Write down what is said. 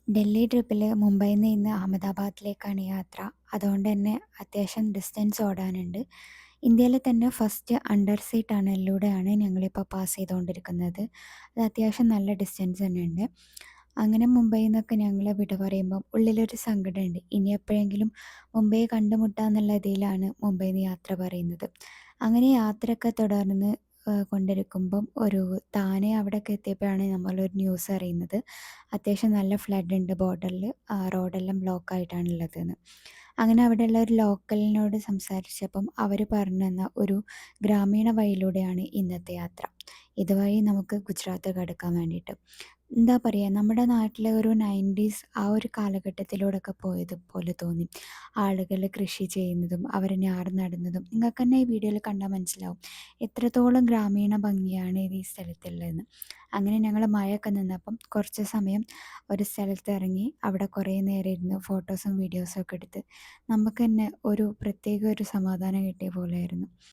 ഡൽഹി ട്രിപ്പിൽ മുംബൈയിൽ നിന്ന് ഇന്ന് അഹമ്മദാബാദിലേക്കാണ് യാത്ര. അതുകൊണ്ട് തന്നെ അത്യാവശ്യം ഡിസ്റ്റൻസ് ഓടാനുണ്ട്. ഇന്ത്യയിലെ തന്നെ ഫസ്റ്റ് അണ്ടർ സീ ടണലിലൂടെയാണ് ഞങ്ങളിപ്പോൾ പാസ് ചെയ്തുകൊണ്ടിരിക്കുന്നത്. അത് അത്യാവശ്യം നല്ല ഡിസ്റ്റൻസ് തന്നെ ഉണ്ട്. അങ്ങനെ മുംബൈയിൽ നിന്നൊക്കെ ഞങ്ങൾ വിട പറയുമ്പം ഉള്ളിലൊരു സങ്കടമുണ്ട്. ഇനി എപ്പോഴെങ്കിലും മുംബൈ കണ്ടുമുട്ടാന്നുള്ള ഇതിലാണ് മുംബൈയിൽ നിന്ന് യാത്ര പറയുന്നത്. അങ്ങനെ യാത്രയൊക്കെ തുടർന്ന് കൊണ്ടിരിക്കുമ്പം താനെ അവിടെയൊക്കെ എത്തിയപ്പോഴാണ് നമ്മളൊരു ന്യൂസ് അറിയുന്നത്. അത്യാവശ്യം നല്ല ഫ്ലഡ് ഉണ്ട് ബോർഡറിൽ, റോഡെല്ലാം ബ്ലോക്ക് ആയിട്ടാണുള്ളതെന്ന്. അങ്ങനെ അവിടെയുള്ള ഒരു ലോക്കലിനോട് സംസാരിച്ചപ്പം അവർ പറഞ്ഞു തന്ന ഒരു ഗ്രാമീണ വഴിയിലൂടെയാണ് ഇന്നത്തെ യാത്ര. ഇതുവഴി നമുക്ക് ഗുജറാത്ത് കടക്കാൻ വേണ്ടിയിട്ട്. എന്താ പറയുക, നമ്മുടെ നാട്ടിലെ ഒരു 90s ആ ഒരു കാലഘട്ടത്തിലൂടെയൊക്കെ പോയതുപോലെ തോന്നി. ആളുകൾ കൃഷി ചെയ്യുന്നതും അവർ ഞാറ് നടുന്നതും നിങ്ങൾക്ക് തന്നെ ഈ വീഡിയോയിൽ കണ്ടാൽ മനസ്സിലാവും എത്രത്തോളം ഗ്രാമീണ ഭംഗിയാണ് ഇത് ഈ സ്ഥലത്തുള്ളതെന്ന്. അങ്ങനെ ഞങ്ങൾ മഴയൊക്കെ നിന്നപ്പം കുറച്ച് സമയം ഒരു സ്ഥലത്ത് ഇറങ്ങി അവിടെ കുറേ നേരം ഇരുന്ന് ഫോട്ടോസും വീഡിയോസും ഒക്കെ എടുത്ത് നമുക്ക് തന്നെ ഒരു പ്രത്യേക ഒരു സമാധാനം കിട്ടിയ പോലെയായിരുന്നു.